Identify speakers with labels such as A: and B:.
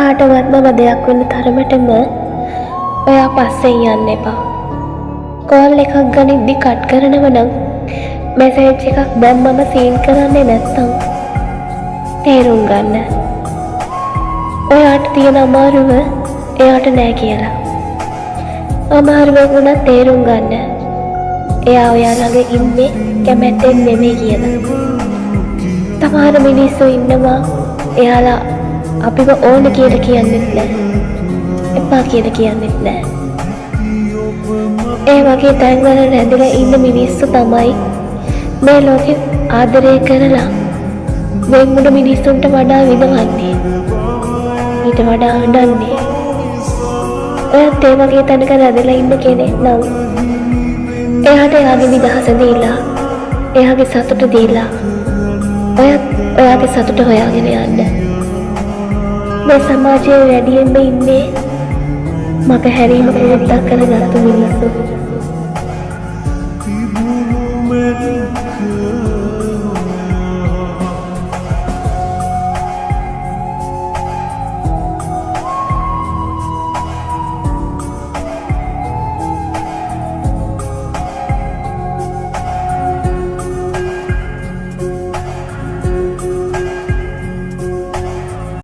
A: කාටවත් මම දෙයක් වෙන තරමටම ඔයා පස්සෙන් යන්න එපා. කෝල් එකක් ගනිද්දි කට් කරනව නම් මැසේජ් එකක් දැම්මම සීන් කරන්නේ නැත්තම් තේරුම් ගන්න. ඔයාට තියෙන අමාරුව එයාට නෑ කියලා. අමාරුවෙන් වුණත් තේරුම් ගන්න. එයා ඔයා ළඟ ඉන්නේ කැමැත්තෙන් නෙමෙයි කියලා. සමහර මිනිස්සු ඉන්නවා එයාලා අපිව ඕන කියලා කියන්නෙත් නෑ. එපා කියලා කියන්නෙත් නෑ. ඒ වගේ තැන්වල රැඳිලා ඉන්න මිනිස්සු තමයි මේ ලෝකෙ ආදරය කරලා වෙන්මුඩ මිනිස්සුන්ට වඩා විඳවන්නේ. ඊට වඩා අඬන්නේ. ඔයත් ඒ වගේ තැනක රැඳිලා ඉන්න කෙනෙක් නම් එයාට එයාගේ නිදහස දීලා එයාගේ සතුට දීලා ඔයත් ඔයාගේ සතුට හොයාගෙන යන්න. මේ සමාජයේ වැඩියෙන්ම ඉන්නේ මග හැරීම පුරුද්දක් කරගත්තු මිනිස්සු.